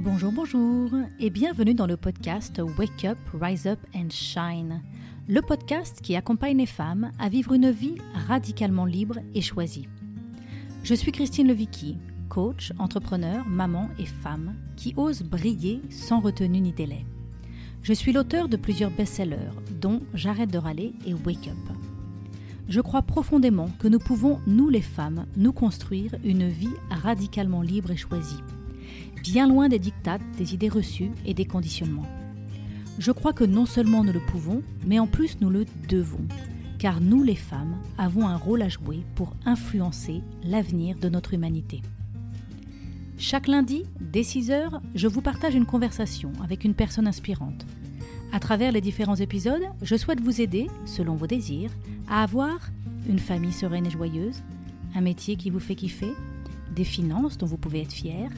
Bonjour, bonjour et bienvenue dans le podcast Wake Up, Rise Up and Shine, le podcast qui accompagne les femmes à vivre une vie radicalement libre et choisie. Je suis Christine Levicki, coach, entrepreneur, maman et femme qui ose briller sans retenue ni délai. Je suis l'auteur de plusieurs best-sellers dont J'arrête de râler et Wake Up. Je crois profondément que nous pouvons, nous les femmes, nous construire une vie radicalement libre et choisie, bien loin des diktats, des idées reçues et des conditionnements. Je crois que non seulement nous le pouvons, mais en plus nous le devons, car nous les femmes avons un rôle à jouer pour influencer l'avenir de notre humanité. Chaque lundi, dès 6h, je vous partage une conversation avec une personne inspirante. À travers les différents épisodes, je souhaite vous aider, selon vos désirs, à avoir une famille sereine et joyeuse, un métier qui vous fait kiffer, des finances dont vous pouvez être fiers,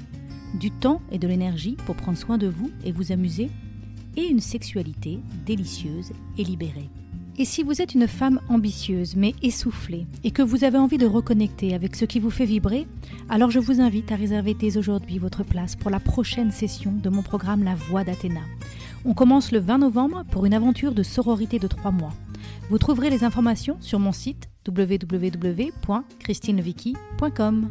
du temps et de l'énergie pour prendre soin de vous et vous amuser, et une sexualité délicieuse et libérée. Et si vous êtes une femme ambitieuse mais essoufflée et que vous avez envie de reconnecter avec ce qui vous fait vibrer, alors je vous invite à réserver dès aujourd'hui votre place pour la prochaine session de mon programme La Voix d'Athéna. On commence le 20 novembre pour une aventure de sororité de 3 mois. Vous trouverez les informations sur mon site www.christinelevicki.com.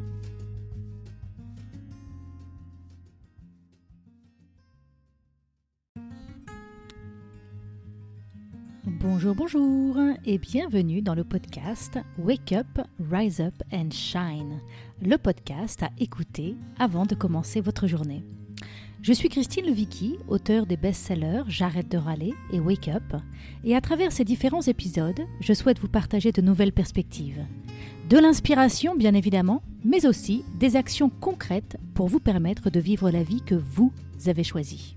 Bonjour, bonjour et bienvenue dans le podcast Wake Up, Rise Up and Shine, le podcast à écouter avant de commencer votre journée. Je suis Christine Levicki, auteure des best-sellers J'arrête de râler et Wake Up, et à travers ces différents épisodes, je souhaite vous partager de nouvelles perspectives. De l'inspiration bien évidemment, mais aussi des actions concrètes pour vous permettre de vivre la vie que vous avez choisie.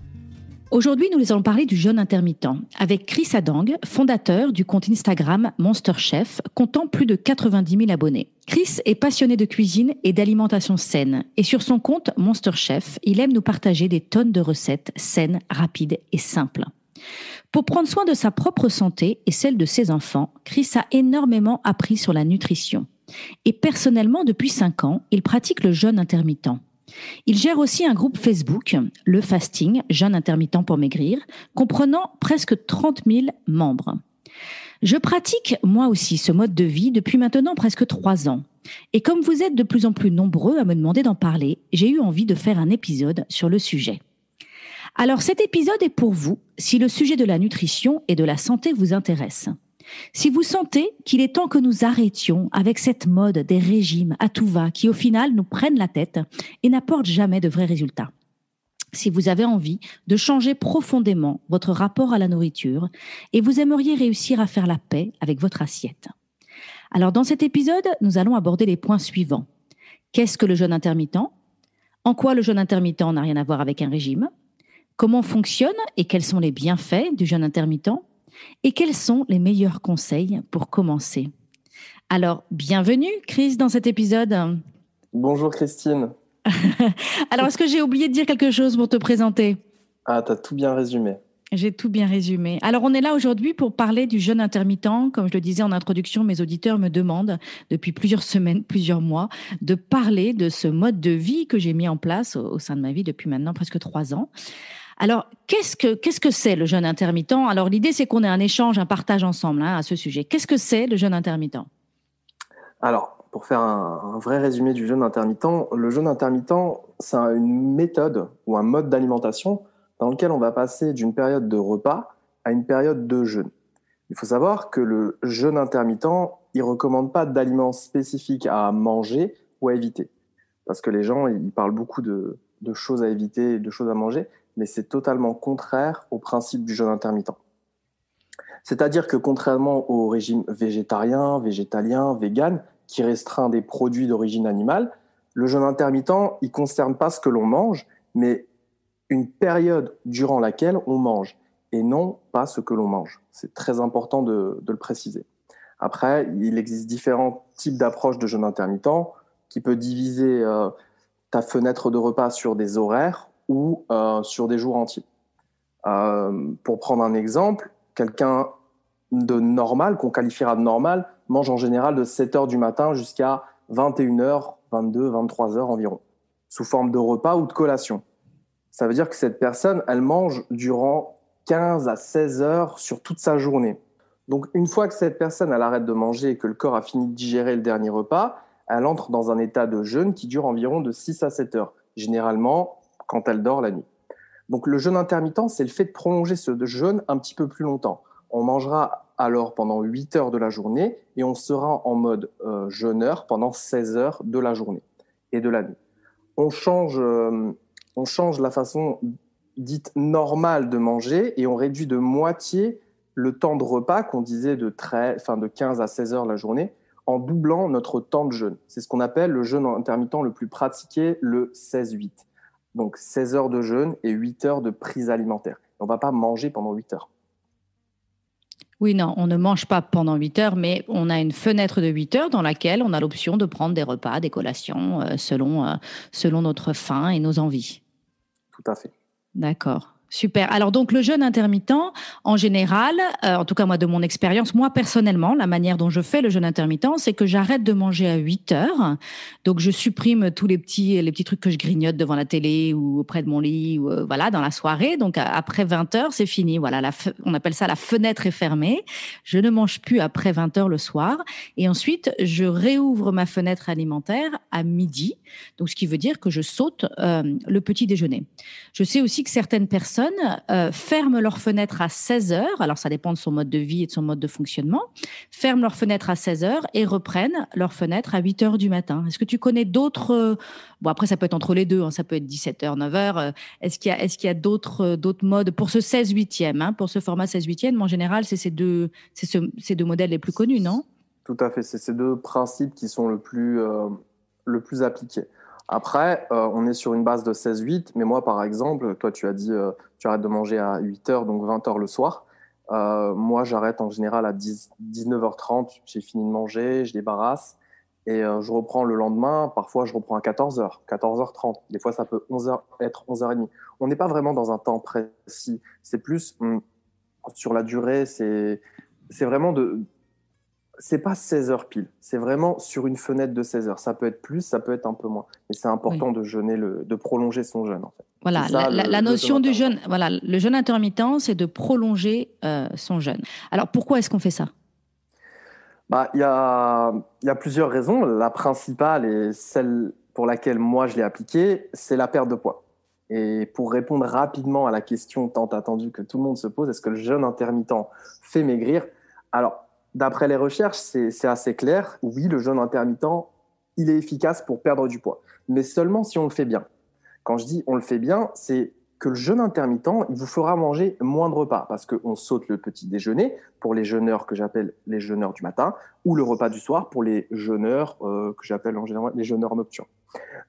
Aujourd'hui, nous allons parler du jeûne intermittent avec Chris Adang, fondateur du compte Instagram Monster Chef, comptant plus de 90 000 abonnés. Chris est passionné de cuisine et d'alimentation saine et sur son compte Monster Chef, il aime nous partager des tonnes de recettes saines, rapides et simples. Pour prendre soin de sa propre santé et celle de ses enfants, Chris a énormément appris sur la nutrition. Et personnellement, depuis 5 ans, il pratique le jeûne intermittent. Il gère aussi un groupe Facebook, le Fasting, jeûne intermittent pour maigrir, comprenant presque 30 000 membres. Je pratique moi aussi ce mode de vie depuis maintenant presque 3 ans. Et comme vous êtes de plus en plus nombreux à me demander d'en parler, j'ai eu envie de faire un épisode sur le sujet. Alors cet épisode est pour vous si le sujet de la nutrition et de la santé vous intéresse. Si vous sentez qu'il est temps que nous arrêtions avec cette mode des régimes à tout va qui au final nous prennent la tête et n'apportent jamais de vrais résultats. Si vous avez envie de changer profondément votre rapport à la nourriture et vous aimeriez réussir à faire la paix avec votre assiette. Alors dans cet épisode, nous allons aborder les points suivants. Qu'est-ce que le jeûne intermittent ? En quoi le jeûne intermittent n'a rien à voir avec un régime ? Comment fonctionne et quels sont les bienfaits du jeûne intermittent ? Et quels sont les meilleurs conseils pour commencer ? Alors, bienvenue Chris dans cet épisode. Bonjour Christine. Alors, est-ce que j'ai oublié de dire quelque chose pour te présenter ? Ah, t'as tout bien résumé. J'ai tout bien résumé. Alors, on est là aujourd'hui pour parler du jeûne intermittent. Comme je le disais en introduction, mes auditeurs me demandent depuis plusieurs semaines, plusieurs mois, de parler de ce mode de vie que j'ai mis en place au sein de ma vie depuis maintenant presque 3 ans. Alors, qu'est-ce que c'est le jeûne intermittent ? Alors, l'idée, c'est qu'on ait un échange, un partage ensemble à ce sujet. Qu'est-ce que c'est le jeûne intermittent ? Alors, pour faire un vrai résumé du jeûne intermittent, le jeûne intermittent, c'est une méthode ou un mode d'alimentation dans lequel on va passer d'une période de repas à une période de jeûne. Il faut savoir que le jeûne intermittent, il ne recommande pas d'aliments spécifiques à manger ou à éviter. Parce que les gens, ils parlent beaucoup de choses à éviter, de choses à manger, mais c'est totalement contraire au principe du jeûne intermittent. C'est-à-dire que contrairement au régime végétarien, végétalien, vegan, qui restreint des produits d'origine animale, le jeûne intermittent, il ne concerne pas ce que l'on mange, mais une période durant laquelle on mange, et non pas ce que l'on mange. C'est très important de le préciser. Après, il existe différents types d'approches de jeûne intermittent qui peut diviser ta fenêtre de repas sur des horaires ou sur des jours entiers. Pour prendre un exemple, quelqu'un de normal, qu'on qualifiera de normal, mange en général de 7h du matin jusqu'à 21h, 22, 23h environ, sous forme de repas ou de collation. Ça veut dire que cette personne, elle mange durant 15 à 16 heures sur toute sa journée. Donc, une fois que cette personne, elle arrête de manger et que le corps a fini de digérer le dernier repas, elle entre dans un état de jeûne qui dure environ de 6 à 7 heures, généralement quand elle dort la nuit. Donc, le jeûne intermittent, c'est le fait de prolonger ce jeûne un petit peu plus longtemps. On mangera alors pendant 8 heures de la journée et on sera en mode jeûneur pendant 16 heures de la journée et de la nuit. On change la façon dite normale de manger et on réduit de moitié le temps de repas qu'on disait de 15 à 16 heures la journée en doublant notre temps de jeûne. C'est ce qu'on appelle le jeûne intermittent le plus pratiqué, le 16-8. Donc 16 heures de jeûne et 8 heures de prise alimentaire. On ne va pas manger pendant 8 heures. Oui, non, on ne mange pas pendant 8 heures, mais on a une fenêtre de 8 heures dans laquelle on a l'option de prendre des repas, des collations, selon notre faim et nos envies. Tout à fait. D'accord. Super. Alors donc le jeûne intermittent, en général, en tout cas moi de mon expérience, moi personnellement, la manière dont je fais le jeûne intermittent, c'est que j'arrête de manger à 8 heures. Donc je supprime tous les petits trucs que je grignote devant la télé ou auprès de mon lit, ou voilà, dans la soirée. Donc après 20 heures, c'est fini. Voilà, on appelle ça la fenêtre est fermée. Je ne mange plus après 20 heures le soir. Et ensuite, je réouvre ma fenêtre alimentaire à midi. Donc ce qui veut dire que je saute le petit déjeuner. Je sais aussi que certaines personnes ferment leur fenêtre à 16 heures, alors ça dépend de son mode de vie et de son mode de fonctionnement, ferment leur fenêtre à 16 heures et reprennent leur fenêtre à 8 heures du matin. Est-ce que tu connais d'autres... Bon, après, ça peut être entre les deux, hein, ça peut être 17 heures, 9 heures. Est-ce qu'il y a d'autres modes pour ce 16-8e, pour ce format 16-8e, en général, c'est ces deux modèles les plus connus, non? Tout à fait, c'est ces deux principes qui sont le plus appliqués. Après, on est sur une base de 16-8, mais moi, par exemple, toi, tu as dit tu arrêtes de manger à 8 heures, donc 20 heures le soir. Moi, j'arrête en général à 19h30, j'ai fini de manger, je débarrasse, et je reprends le lendemain. Parfois, je reprends à 14h, 14h30. Des fois, ça peut être 11h30. On n'est pas vraiment dans un temps précis. C'est plus sur la durée, c'est vraiment c'est pas 16 heures pile, c'est vraiment sur une fenêtre de 16 heures. Ça peut être plus, ça peut être un peu moins. Mais c'est important de jeûner, de prolonger son jeûne, en fait. Voilà, ça, la notion du jeûne, voilà, le jeûne intermittent, c'est de prolonger son jeûne. Alors, pourquoi est-ce qu'on fait ça? Il y a plusieurs raisons. La principale et celle pour laquelle moi je l'ai appliquée, c'est la perte de poids. Et pour répondre rapidement à la question tant attendue que tout le monde se pose, est-ce que le jeûne intermittent fait maigrir? Alors, d'après les recherches, c'est assez clair. Oui, le jeûne intermittent, il est efficace pour perdre du poids, mais seulement si on le fait bien. Quand je dis on le fait bien, c'est que le jeûne intermittent, il vous fera manger moins de repas parce qu'on saute le petit déjeuner pour les jeûneurs que j'appelle les jeûneurs du matin ou le repas du soir pour les jeûneurs que j'appelle en général les jeûneurs nocturnes.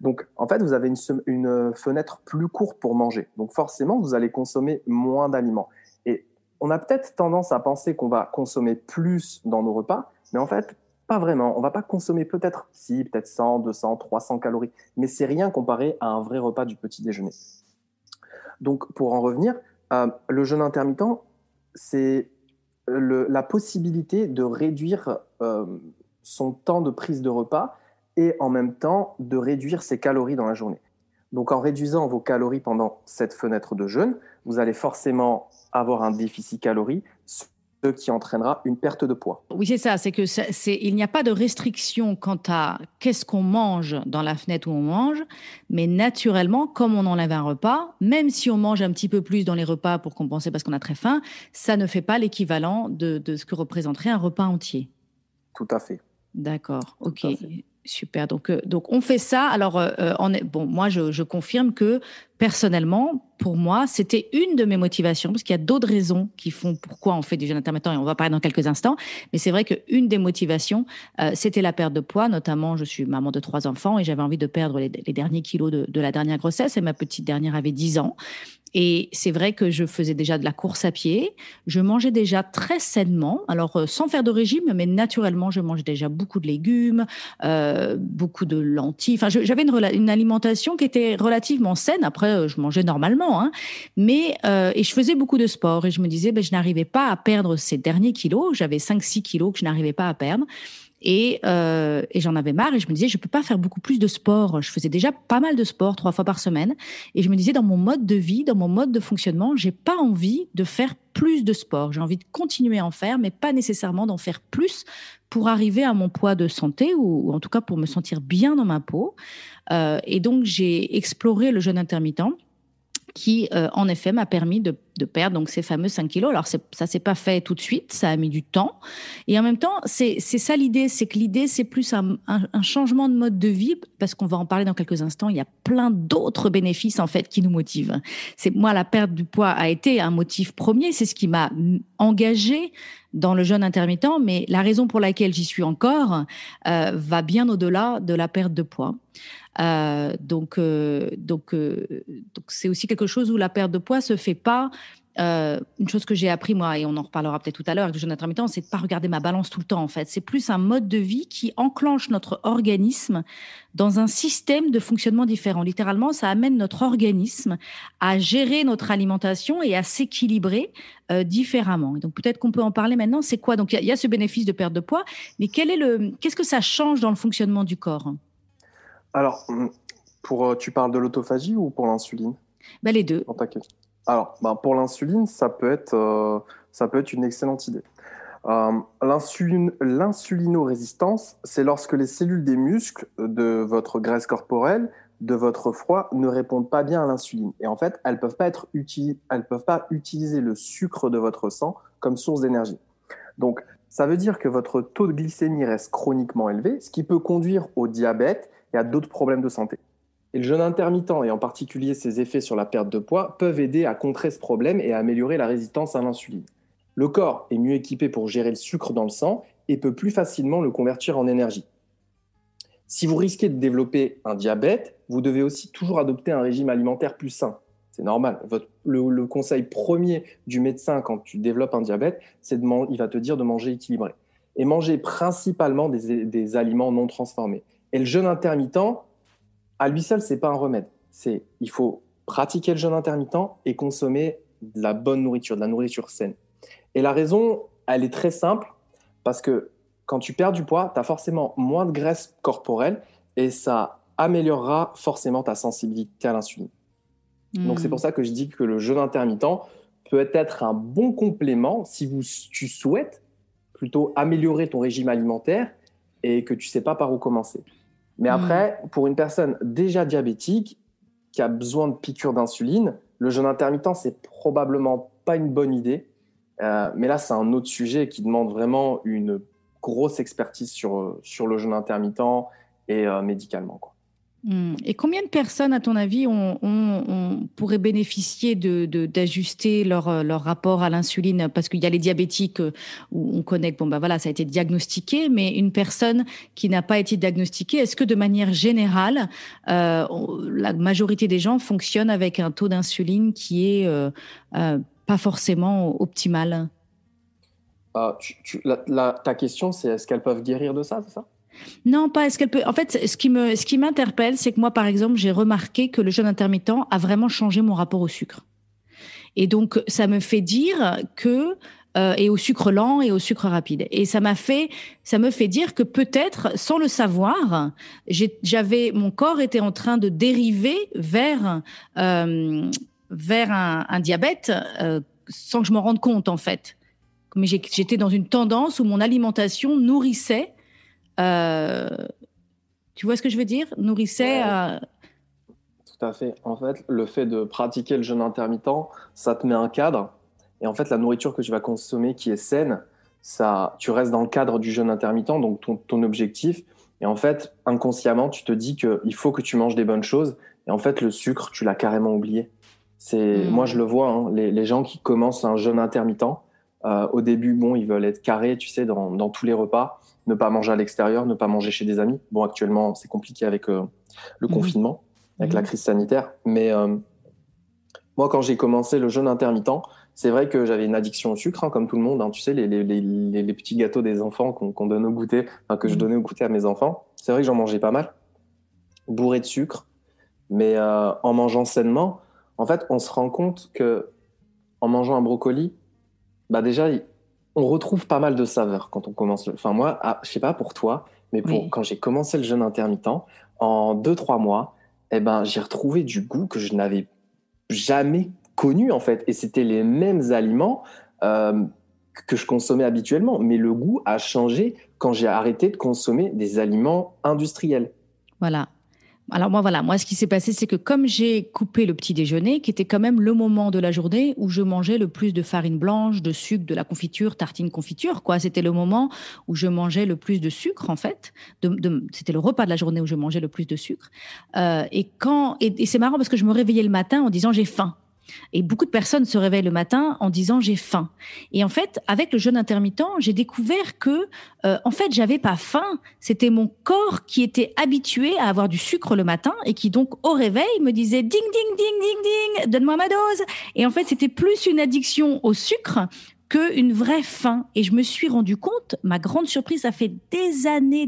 Donc, en fait, vous avez une fenêtre plus courte pour manger. Donc, forcément, vous allez consommer moins d'aliments. Et on a peut-être tendance à penser qu'on va consommer plus dans nos repas, mais en fait, pas vraiment. On va pas consommer peut-être 100, 200, 300 calories, mais c'est rien comparé à un vrai repas du petit déjeuner. Donc, pour en revenir, le jeûne intermittent, c'est la possibilité de réduire son temps de prise de repas et en même temps de réduire ses calories dans la journée. Donc, en réduisant vos calories pendant cette fenêtre de jeûne, vous allez forcément avoir un déficit calorique, ce qui entraînera une perte de poids. Oui, c'est ça. C'est que il n'y a pas de restriction quant à qu'est-ce qu'on mange dans la fenêtre où on mange, mais naturellement, comme on enlève un repas, même si on mange un petit peu plus dans les repas pour compenser parce qu'on a très faim, ça ne fait pas l'équivalent de ce que représenterait un repas entier. Tout à fait. D'accord. Ok. Super. Donc on fait ça. Alors, moi, je confirme que personnellement, pour moi, c'était une de mes motivations, parce qu'il y a d'autres raisons qui font pourquoi on fait du jeûne intermittent, et on va parler dans quelques instants. Mais c'est vrai qu'une des motivations, c'était la perte de poids. Notamment, je suis maman de 3 enfants et j'avais envie de perdre les derniers kilos de la dernière grossesse. Et ma petite dernière avait 10 ans. Et c'est vrai que je faisais déjà de la course à pied. Je mangeais déjà très sainement. Alors, sans faire de régime, mais naturellement, je mangeais déjà beaucoup de légumes, beaucoup de lentilles. Enfin, j'avais une alimentation qui était relativement saine. Après, je mangeais normalement, hein. Mais, et je faisais beaucoup de sport. Et je me disais, je n'arrivais pas à perdre ces derniers kilos. J'avais 5-6 kilos que je n'arrivais pas à perdre. Et j'en avais marre et je me disais, je peux pas faire beaucoup plus de sport. Je faisais déjà pas mal de sport 3 fois par semaine. Et je me disais, dans mon mode de vie, dans mon mode de fonctionnement, j'ai pas envie de faire plus de sport. J'ai envie de continuer à en faire, mais pas nécessairement d'en faire plus pour arriver à mon poids de santé ou en tout cas pour me sentir bien dans ma peau. Et donc, j'ai exploré le jeûne intermittent qui, en effet, m'a permis de perdre donc ces fameux 5 kilos. Alors, ça s'est pas fait tout de suite, ça a mis du temps. Et en même temps, c'est ça l'idée, c'est que l'idée, c'est plus un changement de mode de vie, parce qu'on va en parler dans quelques instants. Il y a plein d'autres bénéfices, en fait, qui nous motivent. Moi, la perte du poids a été un motif premier, c'est ce qui m'a engagée dans le jeûne intermittent, mais la raison pour laquelle j'y suis encore va bien au-delà de la perte de poids. Donc c'est aussi quelque chose où la perte de poids se fait pas. Une chose que j'ai appris moi, et on en reparlera peut-être tout à l'heure avec le jeûne intermittent, c'est de pas regarder ma balance tout le temps. En fait, c'est plus un mode de vie qui enclenche notre organisme dans un système de fonctionnement différent. Littéralement, ça amène notre organisme à gérer notre alimentation et à s'équilibrer différemment. Donc peut-être qu'on peut en parler maintenant. C'est quoi? Donc il y a ce bénéfice de perte de poids, mais qu'est-ce que ça change dans le fonctionnement du corps? Alors, tu parles de l'autophagie ou pour l'insuline? Ben, les deux. Alors, pour l'insuline, ça peut être une excellente idée. L'insulinorésistance, c'est lorsque les cellules des muscles, de votre graisse corporelle, de votre foie, ne répondent pas bien à l'insuline. Et en fait, elles peuvent pas utiliser le sucre de votre sang comme source d'énergie. Donc, ça veut dire que votre taux de glycémie reste chroniquement élevé, ce qui peut conduire au diabète et à d'autres problèmes de santé. Et le jeûne intermittent, et en particulier ses effets sur la perte de poids, peuvent aider à contrer ce problème et à améliorer la résistance à l'insuline. Le corps est mieux équipé pour gérer le sucre dans le sang et peut plus facilement le convertir en énergie. Si vous risquez de développer un diabète, vous devez aussi toujours adopter un régime alimentaire plus sain. C'est normal. Le conseil premier du médecin quand tu développes un diabète, il va te dire de manger équilibré. Et manger principalement des aliments non transformés. Et le jeûne intermittent, à lui seul, ce n'est pas un remède. Il faut pratiquer le jeûne intermittent et consommer de la bonne nourriture, de la nourriture saine. Et la raison, elle est très simple, parce que quand tu perds du poids, tu as forcément moins de graisse corporelle et ça améliorera forcément ta sensibilité à l'insuline. Donc, c'est pour ça que je dis que le jeûne intermittent peut être un bon complément si tu souhaites plutôt améliorer ton régime alimentaire et que tu ne sais pas par où commencer. Mais après, pour une personne déjà diabétique qui a besoin de piqûres d'insuline, le jeûne intermittent, c'est probablement pas une bonne idée. Mais là, c'est un autre sujet qui demande vraiment une grosse expertise sur le jeûne intermittent et médicalement, quoi. Et combien de personnes, à ton avis, pourraient bénéficier d'ajuster leur rapport à l'insuline? Parce qu'il y a les diabétiques où on connaît que ça a été diagnostiqué, mais une personne qui n'a pas été diagnostiquée, est-ce que de manière générale, la majorité des gens fonctionnent avec un taux d'insuline qui est pas forcément optimal? Ta question, c'est est-ce qu'elles peuvent guérir de ça, c'est ça? Non, pas est-ce qu'elle peut. En fait, ce qui m'interpelle, c'est que moi, par exemple, j'ai remarqué que le jeûne intermittent a vraiment changé mon rapport au sucre. Et donc, ça me fait dire que et au sucre lent et au sucre rapide. Et ça me fait dire que peut-être, sans le savoir, mon corps était en train de dériver vers un diabète sans que je m'en rende compte, en fait. Mais j'étais dans une tendance où mon alimentation nourrissait. Tu vois ce que je veux dire? Nourrissait. Ouais. Tout à fait. En fait, le fait de pratiquer le jeûne intermittent, ça te met un cadre. Et en fait, la nourriture que tu vas consommer qui est saine, tu restes dans le cadre du jeûne intermittent, donc ton objectif. Et en fait, inconsciemment, tu te dis qu'il faut que tu manges des bonnes choses. Et en fait, le sucre, tu l'as carrément oublié. Moi, je le vois, hein, les gens qui commencent un jeûne intermittent, au début, ils veulent être carrés, tu sais, dans tous les repas, ne pas manger à l'extérieur, ne pas manger chez des amis. Bon, actuellement, c'est compliqué avec le confinement, avec la crise sanitaire. Mais moi, quand j'ai commencé le jeûne intermittent, c'est vrai que j'avais une addiction au sucre, hein, comme tout le monde. Hein, tu sais, les petits gâteaux des enfants qu'on donne au goûter, que je donnais au goûter à mes enfants. C'est vrai que j'en mangeais pas mal, bourré de sucre. Mais en mangeant sainement, en fait, on se rend compte que en mangeant un brocoli, déjà, on retrouve pas mal de saveurs quand on commence. Enfin, moi, je sais pas pour toi, mais Oui. quand j'ai commencé le jeûne intermittent, en 2-3 mois, eh ben, j'ai retrouvé du goût que je n'avais jamais connu, en fait. Et c'était les mêmes aliments euh, que je consommais habituellement. Mais le goût a changé quand j'ai arrêté de consommer des aliments industriels. Voilà. Alors moi, ce qui s'est passé, c'est que comme j'ai coupé le petit déjeuner, qui était quand même le moment de la journée où je mangeais le plus de farine blanche, de sucre, de la confiture, tartine confiture, quoi. C'était le moment où je mangeais le plus de sucre, en fait. C'était le repas de la journée où je mangeais le plus de sucre. Et c'est marrant parce que je me réveillais le matin en disant j'ai faim. Et beaucoup de personnes se réveillent le matin en disant j'ai faim. Et en fait, avec le jeûne intermittent, j'ai découvert que, en fait, j'avais pas faim. C'était mon corps qui était habitué à avoir du sucre le matin et qui donc au réveil me disait ding ding ding ding ding, donne-moi ma dose. Et en fait, c'était plus une addiction au sucre qu'une vraie faim. Et je me suis rendu compte, ma grande surprise, ça fait des années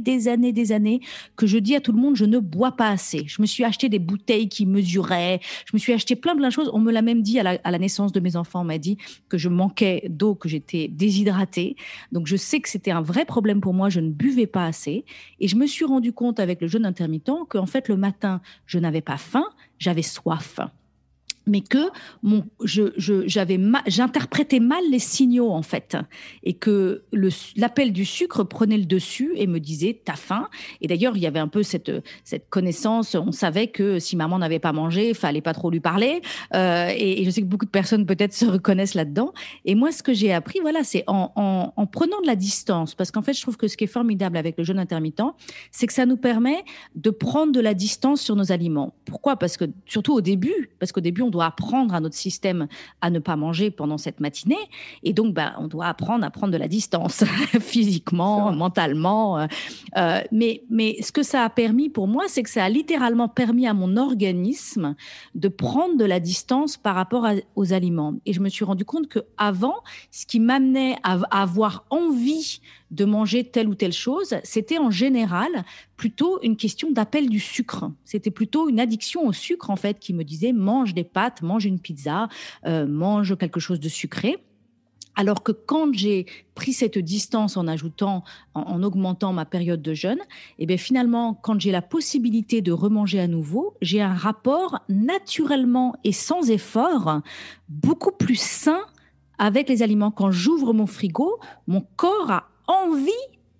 que je dis à tout le monde, je ne bois pas assez. Je me suis acheté des bouteilles qui mesuraient, je me suis acheté plein de choses. On me l'a même dit à la naissance de mes enfants, on m'a dit que je manquais d'eau, que j'étais déshydratée. Donc je sais que c'était un vrai problème pour moi, je ne buvais pas assez. Et je me suis rendu compte avec le jeûne intermittent qu'en fait le matin, je n'avais pas faim, j'avais soif, mais que j'interprétais mal les signaux en fait, et que l'appel du sucre prenait le dessus et me disait t'as faim. Et d'ailleurs il y avait un peu cette connaissance, on savait que si maman n'avait pas mangé, il fallait pas trop lui parler, et je sais que beaucoup de personnes peut-être se reconnaissent là-dedans. Et moi ce que j'ai appris, voilà, c'est en prenant de la distance, parce qu'en fait je trouve que ce qui est formidable avec le jeûne intermittent, c'est que ça nous permet de prendre de la distance sur nos aliments. Pourquoi? Parce que surtout au début, parce qu'au début on doit apprendre à notre système à ne pas manger pendant cette matinée. Et donc, on doit apprendre à prendre de la distance, physiquement, mentalement. Mais ce que ça a permis pour moi, c'est que ça a littéralement permis à mon organisme de prendre de la distance par rapport aux aliments. Et je me suis rendu compte qu'avant, ce qui m'amenait à avoir envie de manger telle ou telle chose, c'était en général plutôt une question d'appel du sucre. C'était plutôt une addiction au sucre, en fait, qui me disait mange des pâtes, mange une pizza, mange quelque chose de sucré. Alors que quand j'ai pris cette distance en augmentant ma période de jeûne, et bien finalement, quand j'ai la possibilité de remanger à nouveau, j'ai un rapport naturellement et sans effort beaucoup plus sain avec les aliments. Quand j'ouvre mon frigo, mon corps a envie,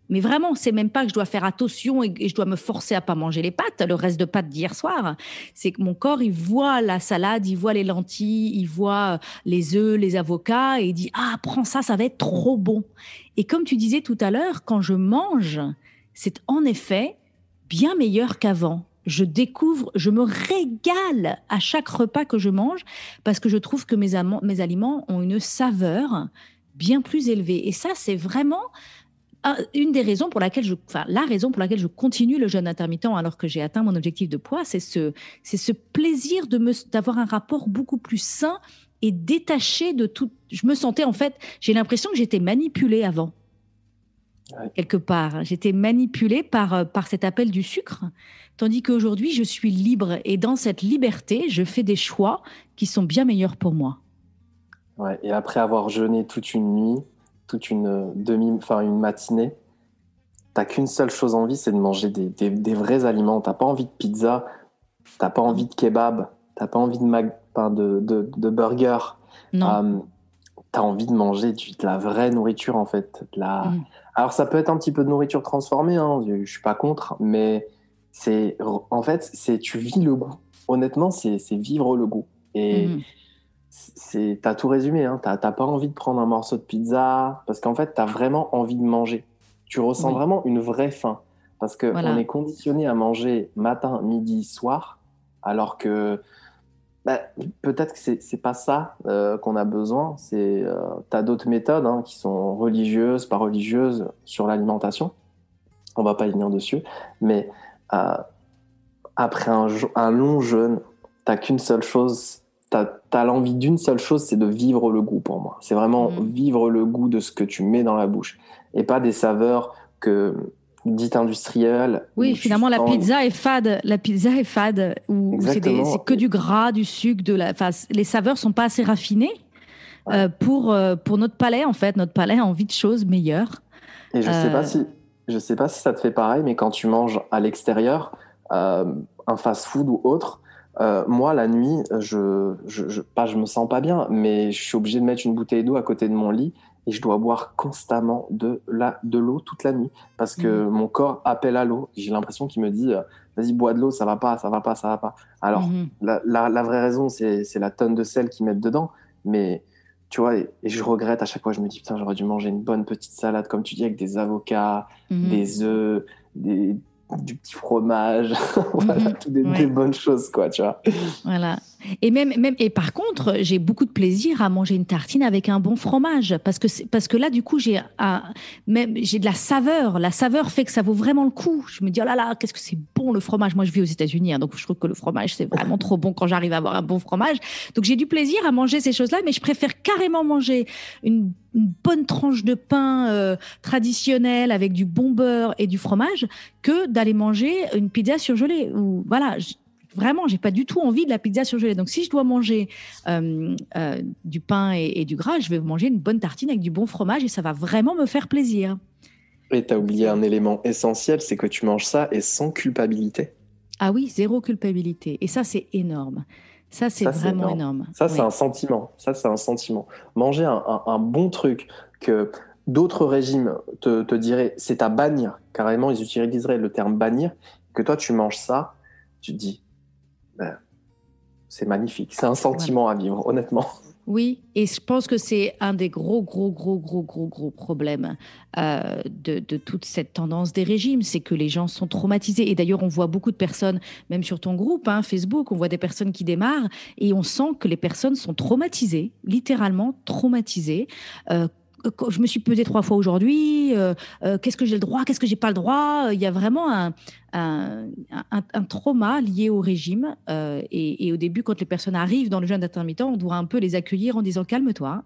mais vraiment, c'est même pas que je dois faire attention et je dois me forcer à pas manger les pâtes, le reste de pâtes d'hier soir. C'est que mon corps, il voit la salade, il voit les lentilles, il voit les œufs, les avocats, et il dit ah, prends ça, ça va être trop bon. Et comme tu disais tout à l'heure, quand je mange, c'est en effet bien meilleur qu'avant. Je découvre, je me régale à chaque repas que je mange parce que je trouve que mes aliments ont une saveur bien plus élevée. Et ça, c'est vraiment une des raisons pour laquelle la raison pour laquelle je continue le jeûne intermittent alors que j'ai atteint mon objectif de poids, c'est ce plaisir d'avoir un rapport beaucoup plus sain et détaché de tout. Je me sentais, en fait, j'ai l'impression que j'étais manipulée avant. Ouais. Quelque part, j'étais manipulée par cet appel du sucre, tandis qu'aujourd'hui, je suis libre. Et dans cette liberté, je fais des choix qui sont bien meilleurs pour moi. Ouais, et après avoir jeûné toute une nuit, toute une matinée, t'as qu'une seule chose envie, c'est de manger des vrais aliments. T'as pas envie de pizza, t'as pas envie de kebab, t'as pas envie de burger. Non. T'as envie de manger de la vraie nourriture, en fait. Alors, ça peut être un petit peu de nourriture transformée, hein, je suis pas contre, mais tu vis le goût. Honnêtement, c'est vivre le goût. Et t'as tout résumé, hein. T'as pas envie de prendre un morceau de pizza, parce qu'en fait, t'as vraiment envie de manger. Tu ressens vraiment une vraie faim, parce qu'on est conditionné à manger matin, midi, soir, alors que peut-être que c'est pas ça qu'on a besoin. T'as d'autres méthodes qui sont religieuses, pas religieuses, sur l'alimentation. On va pas y venir dessus, mais après un long jeûne, t'as qu'une seule chose, t'as l'envie d'une seule chose, c'est de vivre le goût pour moi. C'est vraiment vivre le goût de ce que tu mets dans la bouche, et pas des saveurs dites industrielles. Oui, finalement, la pizza est fade. La pizza est fade, où c'est que du gras, du sucre, les saveurs sont pas assez raffinées. pour notre palais, en fait. Notre palais a envie de choses meilleures. Et je sais pas si ça te fait pareil, mais quand tu manges à l'extérieur, un fast-food ou autre, moi la nuit, je me sens pas bien, mais je suis obligé de mettre une bouteille d'eau à côté de mon lit et je dois boire constamment de l'eau toute la nuit parce que mon corps appelle à l'eau. J'ai l'impression qu'il me dit vas-y, bois de l'eau, ça va pas, ça va pas, ça va pas. Alors la vraie raison, c'est la tonne de sel qu'ils mettent dedans, mais tu vois, et je regrette à chaque fois, je me dis, putain, j'aurais dû manger une bonne petite salade, comme tu dis, avec des avocats, des œufs, du petit fromage, voilà, des bonnes choses, quoi, tu vois. Voilà. Et par contre, j'ai beaucoup de plaisir à manger une tartine avec un bon fromage parce que là, du coup, j'ai de la saveur. La saveur fait que ça vaut vraiment le coup. Je me dis, oh là là, qu'est-ce que c'est bon le fromage. Moi, je vis aux États-Unis, donc je trouve que le fromage, c'est vraiment trop bon quand j'arrive à avoir un bon fromage. Donc, j'ai du plaisir à manger ces choses-là, mais je préfère carrément manger une bonne tranche de pain traditionnel avec du bon beurre et du fromage que d'aller manger une pizza surgelée. Ou voilà. Vraiment, j'ai pas du tout envie de la pizza surgelée. Donc, si je dois manger du pain et du gras, je vais manger une bonne tartine avec du bon fromage et ça va vraiment me faire plaisir. Et tu as oublié un élément essentiel, c'est que tu manges ça et sans culpabilité. Ah oui, zéro culpabilité. Et ça, c'est énorme. Ça, c'est vraiment énorme. Ça, c'est un sentiment. Ça, c'est un sentiment. Manger un bon truc que d'autres régimes te diraient, c'est à bannir. Carrément, ils utiliseraient le terme bannir. Que toi, tu manges ça, tu te dis, c'est magnifique. C'est un sentiment à vivre, honnêtement. Oui, et je pense que c'est un des gros problèmes de toute cette tendance des régimes, c'est que les gens sont traumatisés. Et d'ailleurs, on voit beaucoup de personnes, même sur ton groupe, Facebook, on voit des personnes qui démarrent et on sent que les personnes sont traumatisées, littéralement traumatisées. Je me suis pesée 3 fois aujourd'hui, qu'est-ce que j'ai le droit, qu'est-ce que j'ai pas le droit. Il y a vraiment un trauma lié au régime. Et au début, quand les personnes arrivent dans le jeûne intermittent, on doit un peu les accueillir en disant calme-toi.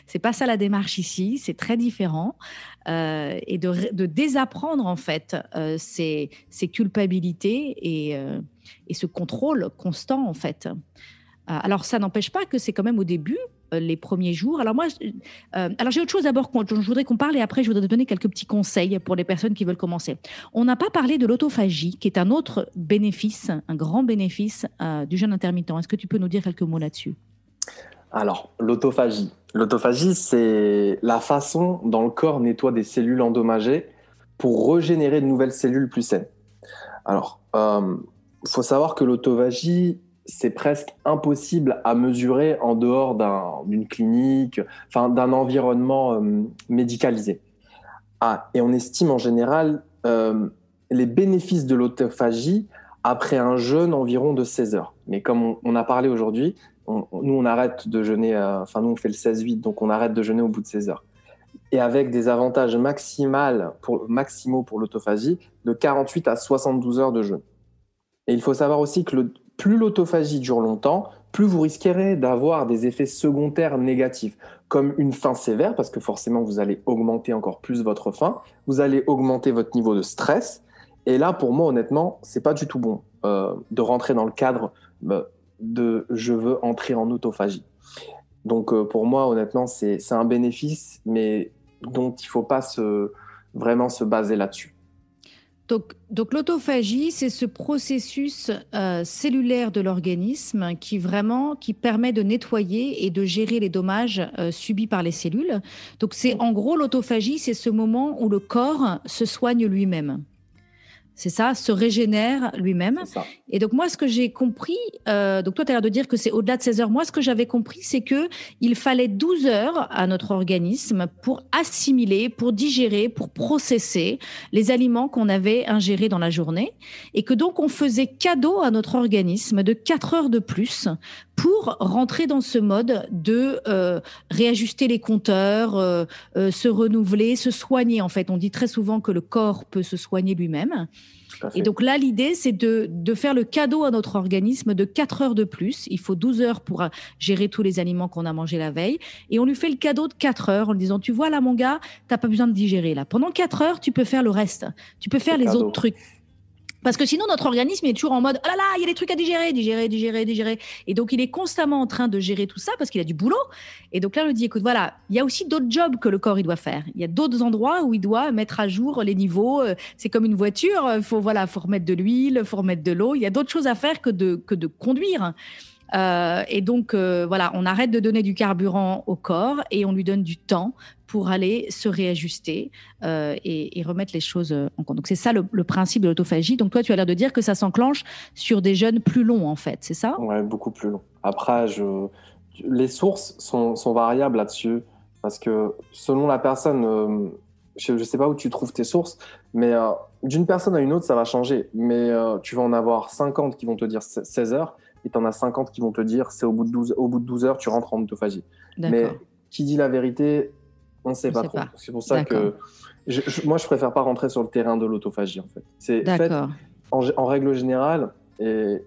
C'est pas ça la démarche ici, c'est très différent. Et de désapprendre en fait ces culpabilités et ce contrôle constant en fait. Alors ça n'empêche pas que c'est quand même au début, les premiers jours. Alors moi, j'ai autre chose d'abord dont je voudrais qu'on parle et après je voudrais te donner quelques petits conseils pour les personnes qui veulent commencer. On n'a pas parlé de l'autophagie, qui est un autre bénéfice, un grand bénéfice du jeûne intermittent. Est-ce que tu peux nous dire quelques mots là-dessus ? Alors, l'autophagie. L'autophagie, c'est la façon dont le corps nettoie des cellules endommagées pour régénérer de nouvelles cellules plus saines. Alors, faut savoir que l'autophagie, c'est presque impossible à mesurer en dehors d'une clinique, enfin d'un environnement médicalisé. Et on estime en général les bénéfices de l'autophagie après un jeûne environ de 16 heures. Mais comme on a parlé aujourd'hui, nous on arrête de jeûner, nous on fait le 16-8, donc on arrête de jeûner au bout de 16 heures. Et avec des avantages maximaux pour l'autophagie de 48 à 72 heures de jeûne. Et il faut savoir aussi que plus l'autophagie dure longtemps, plus vous risquerez d'avoir des effets secondaires négatifs, comme une faim sévère, parce que forcément, vous allez augmenter encore plus votre faim, vous allez augmenter votre niveau de stress. Et là, pour moi, honnêtement, c'est pas du tout bon de rentrer dans le cadre de « je veux entrer en autophagie ». Donc, pour moi, honnêtement, c'est un bénéfice, mais dont il ne faut pas vraiment se baser là-dessus. Donc l'autophagie, c'est ce processus cellulaire de l'organisme qui permet de nettoyer et de gérer les dommages subis par les cellules. Donc en gros, l'autophagie, c'est ce moment où le corps se soigne lui-même. C'est ça, se régénère lui-même. C'est ça. Et donc moi, ce que j'ai compris, donc toi, tu as l'air de dire que c'est au-delà de 16 heures. Moi, ce que j'avais compris, c'est qu'il fallait 12 heures à notre organisme pour assimiler, pour digérer, pour processer les aliments qu'on avait ingérés dans la journée. Et que donc, on faisait cadeau à notre organisme de 4 heures de plus pour rentrer dans ce mode de réajuster les compteurs, se renouveler, se soigner. En fait, on dit très souvent que le corps peut se soigner lui-même. Et donc là, l'idée, c'est de faire le cadeau à notre organisme de 4 heures de plus. Il faut 12 heures pour gérer tous les aliments qu'on a mangés la veille. Et on lui fait le cadeau de 4 heures en lui disant, tu vois là, mon gars, tu n'as pas besoin de digérer. Là. Pendant 4 heures, tu peux faire le reste. Tu peux faire les autres trucs. Parce que sinon, notre organisme est toujours en mode « Oh là là, il y a des trucs à digérer. » Et donc, il est constamment en train de gérer tout ça parce qu'il a du boulot. Et donc là, on lui dit « Écoute, voilà, il y a aussi d'autres jobs que le corps il doit faire. Il y a d'autres endroits où il doit mettre à jour les niveaux. C'est comme une voiture, faut remettre de l'huile, faut remettre de l'eau. Il y a d'autres choses à faire que de conduire. » Et donc, voilà, on arrête de donner du carburant au corps et on lui donne du temps pour aller se réajuster et remettre les choses en compte. Donc, c'est ça le principe de l'autophagie. Donc, toi, tu as l'air de dire que ça s'enclenche sur des jeûnes plus longs, en fait, c'est ça? Ouais, beaucoup plus long. Après, les sources sont variables là-dessus parce que selon la personne, je ne sais pas où tu trouves tes sources, mais d'une personne à une autre, ça va changer. Mais tu vas en avoir 50 qui vont te dire 16 heures et tu en as 50 qui vont te dire c'est au bout de 12 heures, tu rentres en autophagie. Mais D'accord. qui dit la vérité, on ne sait pas trop. C'est pour ça que moi, je préfère pas rentrer sur le terrain de l'autophagie, en fait. C'est fait D'accord. en règle générale, et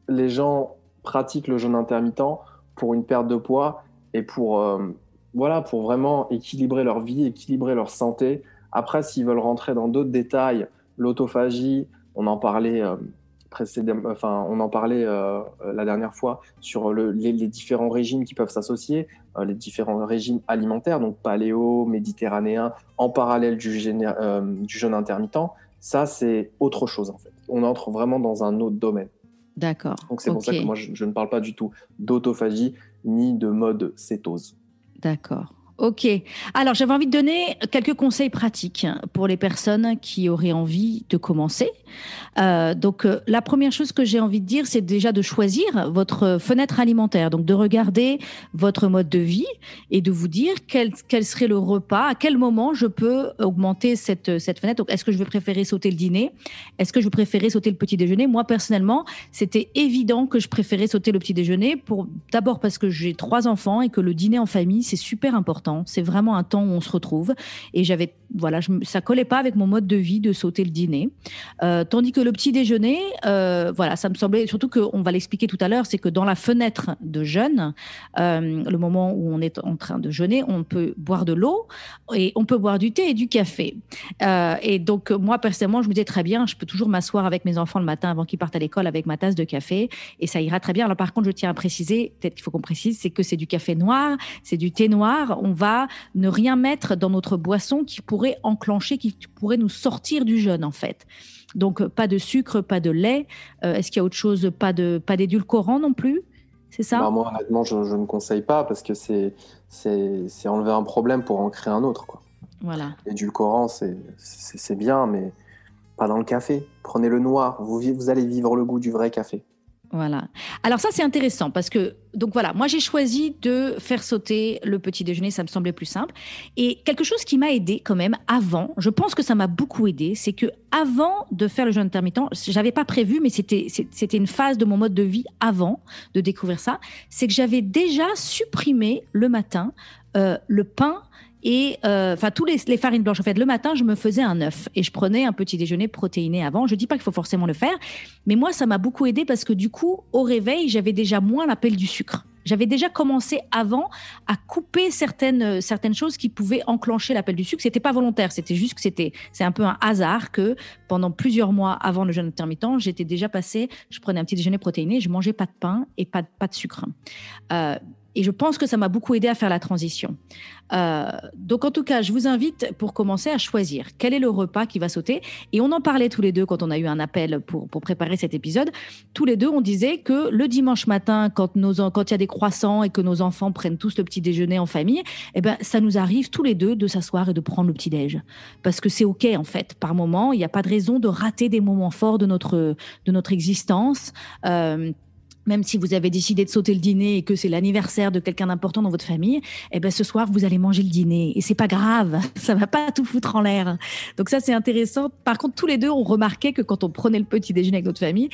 les gens pratiquent le jeûne intermittent pour une perte de poids et pour vraiment équilibrer leur vie, équilibrer leur santé. Après, s'ils veulent rentrer dans d'autres détails, l'autophagie, on en parlait la dernière fois sur les différents régimes qui peuvent s'associer, les différents régimes alimentaires, donc paléo, méditerranéen, en parallèle du jeûne intermittent. Ça, c'est autre chose en fait. On entre vraiment dans un autre domaine. D'accord. Donc c'est pour ça que moi, je ne parle pas du tout d'autophagie ni de mode cétose. D'accord. Ok. Alors, j'avais envie de donner quelques conseils pratiques pour les personnes qui auraient envie de commencer. Donc, la première chose que j'ai envie de dire, c'est déjà de choisir votre fenêtre alimentaire. Donc, de regarder votre mode de vie et de vous dire quel serait le repas, à quel moment je peux augmenter cette fenêtre. Donc, est-ce que je vais préférer sauter le dîner? Est-ce que je vais préférer sauter le petit déjeuner? Moi, personnellement, c'était évident que je préférais sauter le petit déjeuner d'abord parce que j'ai 3 enfants et que le dîner en famille, c'est super important. C'est vraiment un temps où on se retrouve. Et ça collait pas avec mon mode de vie de sauter le dîner. Tandis que le petit déjeuner, ça me semblait, surtout qu'on va l'expliquer tout à l'heure, c'est que dans la fenêtre de jeûne, le moment où on est en train de jeûner, on peut boire de l'eau et on peut boire du thé et du café. Et donc, moi, personnellement, je me disais très bien, je peux toujours m'asseoir avec mes enfants le matin avant qu'ils partent à l'école avec ma tasse de café et ça ira très bien. Alors, par contre, je tiens à préciser, peut-être qu'il faut qu'on précise, c'est que c'est du café noir, c'est du thé noir. On va ne rien mettre dans notre boisson qui pourrait enclencher, qui pourrait nous sortir du jeûne, en fait. Donc, pas de sucre, pas de lait. Est-ce qu'il y a autre chose? Pas d'édulcorant non plus? C'est ça? Moi, honnêtement, je ne conseille pas parce que c'est enlever un problème pour en créer un autre, quoi. Voilà. L'édulcorant, c'est bien, mais pas dans le café. Prenez le noir, vous allez vivre le goût du vrai café. Voilà. Alors ça, c'est intéressant parce que, donc voilà, moi j'ai choisi de faire sauter le petit déjeuner, ça me semblait plus simple. Et quelque chose qui m'a aidé quand même avant, je pense que ça m'a beaucoup aidé, c'est que avant de faire le jeûne intermittent, j'avais pas prévu, mais c'était une phase de mon mode de vie avant de découvrir ça, c'est que j'avais déjà supprimé le matin le pain et tous les farines blanches. En fait, le matin, je me faisais un œuf et je prenais un petit déjeuner protéiné avant. Je dis pas qu'il faut forcément le faire, mais moi, ça m'a beaucoup aidé parce que du coup, au réveil, j'avais déjà moins l'appel du sucre. J'avais déjà commencé avant à couper certaines choses qui pouvaient enclencher l'appel du sucre. C'était pas volontaire, c'était juste que c'est un peu un hasard que pendant plusieurs mois avant le jeûne intermittent, j'étais déjà passée, je prenais un petit déjeuner protéiné, je mangeais pas de pain et pas de sucre. Et je pense que ça m'a beaucoup aidé à faire la transition. Donc, en tout cas, je vous invite pour commencer à choisir quel est le repas qui va sauter. Et on en parlait tous les deux quand on a eu un appel pour préparer cet épisode. Tous les deux, on disait que le dimanche matin, quand il y a des croissants et que nos enfants prennent tous le petit déjeuner en famille, eh ben, ça nous arrive tous les deux de s'asseoir et de prendre le petit déj. Parce que c'est OK, en fait. Par moment, il n'y a pas de raison de rater des moments forts de notre existence. Même si vous avez décidé de sauter le dîner et que c'est l'anniversaire de quelqu'un d'important dans votre famille, eh ben ce soir vous allez manger le dîner et c'est pas grave, ça va pas tout foutre en l'air. Donc ça c'est intéressant. Par contre tous les deux on remarquait que quand on prenait le petit déjeuner avec notre famille,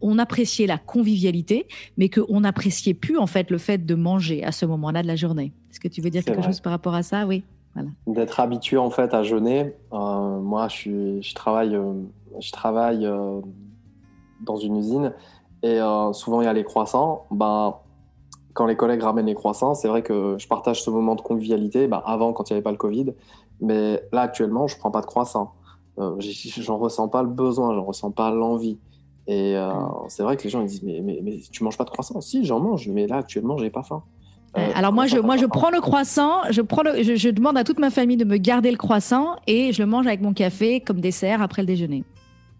on appréciait la convivialité, mais qu'on n'appréciait plus en fait le fait de manger à ce moment-là de la journée. Est-ce que tu veux dire quelque chose par rapport à ça? Oui. Voilà. D'être habitué en fait à jeûner. Moi je travaille dans une usine. Et souvent, il y a les croissants. Quand les collègues ramènent les croissants, c'est vrai que je partage ce moment de convivialité. Avant, quand il n'y avait pas le Covid. Mais là, actuellement, je ne prends pas de croissants. j'en ressens pas le besoin, j'en ressens pas l'envie. Et Mm. c'est vrai que les gens ils disent mais tu manges pas de croissant? Si, j'en mange, mais là actuellement j'ai pas faim. Alors Comment ça t'as moi, pas je faim? prends le croissant, je demande à toute ma famille de me garder le croissant et je le mange avec mon café comme dessert après le déjeuner.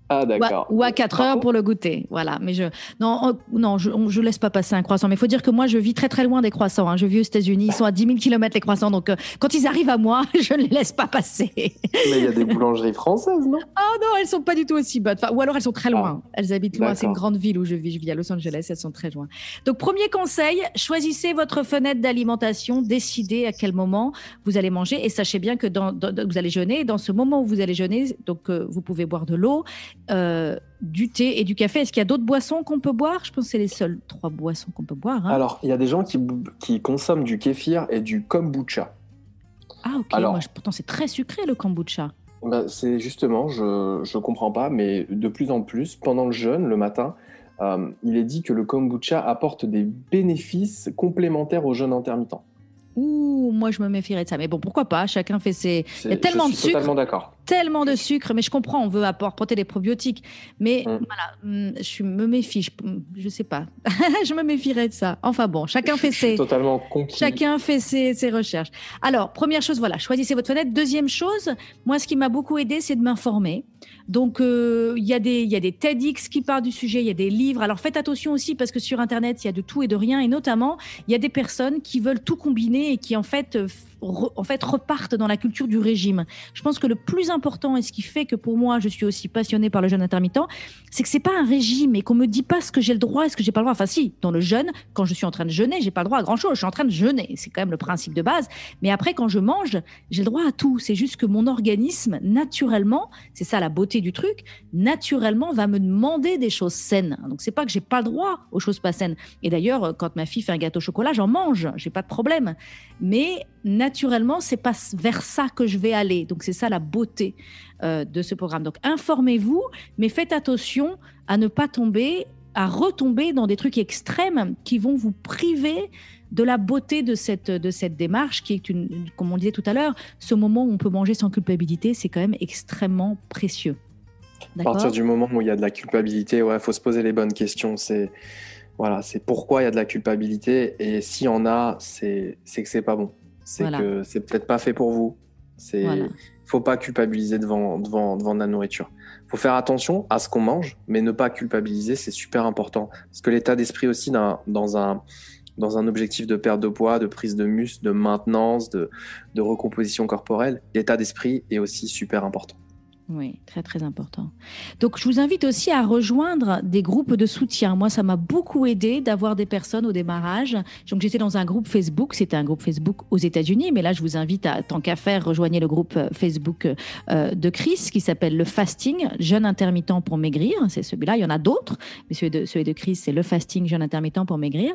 Ah d'accord. Ou à 4 Par heures contre, pour le goûter. Voilà. Mais non, je laisse pas passer un croissant. Mais il faut dire que moi, je vis très, très loin des croissants, hein. Je vis aux États-Unis. Ils sont à 10 000 kilomètres les croissants. Donc, quand ils arrivent à moi, je ne les laisse pas passer. mais il y a des boulangeries françaises, non? Oh non, elles sont pas du tout aussi bonnes. Enfin, ou alors elles sont très Ah, loin. Elles habitent loin. C'est une d'accord. grande ville où je vis. Je vis à Los Angeles. Elles sont très loin. Donc, premier conseil, choisissez votre fenêtre d'alimentation. Décidez à quel moment vous allez manger. Et sachez bien que vous allez jeûner. Dans ce moment où vous allez jeûner, donc, vous pouvez boire de l'eau, du thé et du café. Est-ce qu'il y a d'autres boissons qu'on peut boire? Je pense que c'est les seules 3 boissons qu'on peut boire, hein. Alors, il y a des gens qui consomment du kéfir et du kombucha. Ah, ok. Alors, Pourtant, c'est très sucré le kombucha. bah, c'est justement, je comprends pas, mais de plus en plus, pendant le jeûne, le matin, il est dit que le kombucha apporte des bénéfices complémentaires au jeûne intermittent. Ouh, moi, je me méfierais de ça. Mais bon, pourquoi pas? Chacun fait ses. Il y a Je tellement de suis sucre. totalement d'accord. Tellement de sucre, mais je comprends, on veut apporter des probiotiques. Mais Mm. voilà, je me méfie, je sais pas. Je me méfierais de ça. Enfin bon, Je suis totalement conquis. chacun fait ses recherches. Alors, première chose, voilà, choisissez votre fenêtre. Deuxième chose, moi, ce qui m'a beaucoup aidé, c'est de m'informer. Donc, il y a des TEDx qui parlent du sujet, il y a des livres. Alors, faites attention aussi parce que sur Internet, il y a de tout et de rien. Et notamment, il y a des personnes qui veulent tout combiner et qui, en fait, repartent dans la culture du régime. Je pense que le plus important et ce qui fait que pour moi, je suis aussi passionnée par le jeûne intermittent, c'est que c'est pas un régime et qu'on me dit pas ce que j'ai le droit et ce que j'ai pas le droit. Enfin, si, dans le jeûne, quand je suis en train de jeûner, j'ai pas le droit à grand chose. Je suis en train de jeûner. C'est quand même le principe de base. Mais après, quand je mange, j'ai le droit à tout. C'est juste que mon organisme, naturellement, c'est ça la beauté du truc, naturellement va me demander des choses saines. Donc, c'est pas que j'ai pas le droit aux choses pas saines. Et d'ailleurs, quand ma fille fait un gâteau au chocolat, j'en mange. J'ai pas de problème. Mais naturellement, c'est pas vers ça que je vais aller. Donc, c'est ça la beauté de ce programme. Donc, informez-vous, mais faites attention à ne pas à retomber dans des trucs extrêmes qui vont vous priver de la beauté de cette démarche qui est, comme on disait tout à l'heure, ce moment où on peut manger sans culpabilité, c'est quand même extrêmement précieux. À partir D'accord? du moment où il y a de la culpabilité, ouais, faut se poser les bonnes questions. Voilà, c'est pourquoi il y a de la culpabilité et s'il y en a, c'est que c'est pas bon. C'est Voilà, que c'est peut-être pas fait pour vous. voilà. Faut pas culpabiliser devant de la nourriture. Faut faire attention à ce qu'on mange, mais ne pas culpabiliser, c'est super important. Parce que l'état d'esprit aussi dans un objectif de perte de poids, de prise de muscle, de maintenance, de recomposition corporelle, l'état d'esprit est aussi super important. Oui, très très important. Donc, je vous invite aussi à rejoindre des groupes de soutien. Moi, ça m'a beaucoup aidé d'avoir des personnes au démarrage. Donc, j'étais dans un groupe Facebook. C'était un groupe Facebook aux États-Unis, mais là, je vous invite à, tant qu'à faire, rejoignez le groupe Facebook de Chris qui s'appelle le Fasting, jeûne intermittent pour maigrir. C'est celui-là. Il y en a d'autres, mais celui de Chris, c'est le Fasting, jeûne intermittent pour maigrir.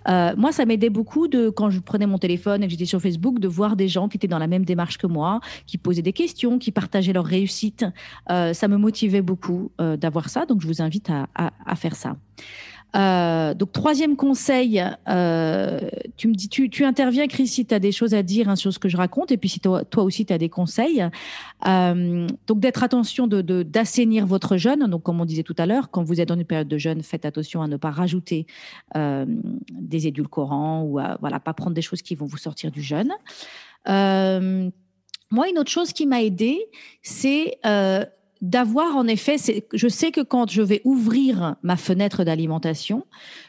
Moi, ça m'aidait beaucoup quand je prenais mon téléphone et que j'étais sur Facebook, de voir des gens qui étaient dans la même démarche que moi, qui posaient des questions, qui partageaient leur réussite. Ça me motivait beaucoup d'avoir ça, donc je vous invite à faire ça. Donc, troisième conseil, tu me dis, tu interviens, Chris, si tu as des choses à dire, hein, sur ce que je raconte, et puis si toi aussi tu as des conseils. Donc, d'être attention d'assainir votre jeûne. Donc, comme on disait tout à l'heure, quand vous êtes dans une période de jeûne, faites attention à ne pas rajouter des édulcorants ou à voilà, pas prendre des choses qui vont vous sortir du jeûne. Moi, une autre chose qui m'a aidée, c'est d'avoir en effet, je sais que quand je vais ouvrir ma fenêtre d'alimentation,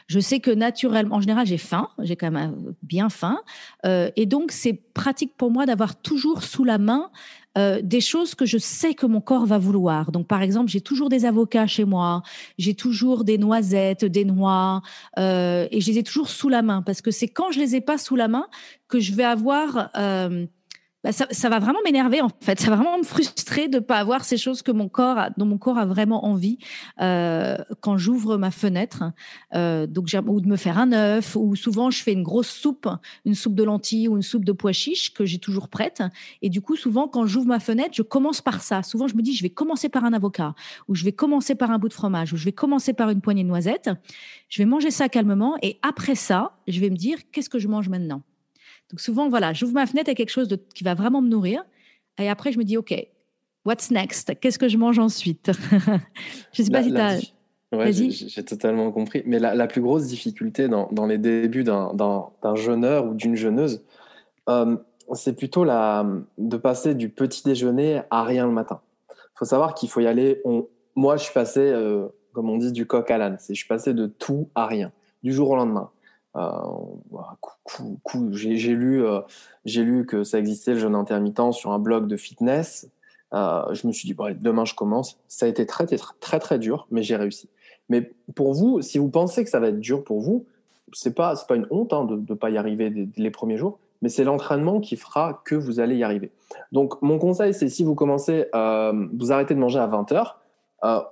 je sais que naturellement, en général, j'ai faim, j'ai quand même bien faim, et donc c'est pratique pour moi d'avoir toujours sous la main des choses que je sais que mon corps va vouloir. Donc, par exemple, j'ai toujours des avocats chez moi, j'ai toujours des noisettes, des noix, et je les ai toujours sous la main parce que c'est quand je les ai pas sous la main que je vais avoir ça va vraiment m'énerver en fait. Ça va vraiment me frustrer de ne pas avoir ces choses dont mon corps a vraiment envie quand j'ouvre ma fenêtre. Ou de me faire un œuf, ou souvent je fais une grosse soupe, une soupe de lentilles ou une soupe de pois chiches que j'ai toujours prête. Et du coup, souvent quand j'ouvre ma fenêtre, je commence par ça. Souvent je me dis, je vais commencer par un avocat, ou je vais commencer par un bout de fromage, ou je vais commencer par une poignée de noisettes. Je vais manger ça calmement et après ça, je vais me dire, qu'est-ce que je mange maintenant? Donc souvent, voilà, j'ouvre ma fenêtre à quelque chose qui va vraiment me nourrir. Et après, je me dis, OK, What's next? Qu'est-ce que je mange ensuite? Je sais pas si tu as... Ouais, j'ai totalement compris. Mais la plus grosse difficulté dans les débuts d'un jeûneur ou d'une jeûneuse, euh, c'est plutôt de passer du petit déjeuner à rien le matin. Il faut savoir qu'il faut y aller. Moi, je suis passé, comme on dit, du coq à l'âne. Je suis passé de tout à rien, du jour au lendemain. Voilà, j'ai lu que ça existait le jeûne intermittent sur un blog de fitness. Je me suis dit, bon, demain je commence. Ça a été très, très, très, très dur, mais j'ai réussi. Mais pour vous, si vous pensez que ça va être dur pour vous, c'est pas une honte de ne pas y arriver les premiers jours, mais c'est l'entraînement qui fera que vous allez y arriver. Donc, mon conseil, c'est si vous commencez, vous arrêtez de manger à 20h,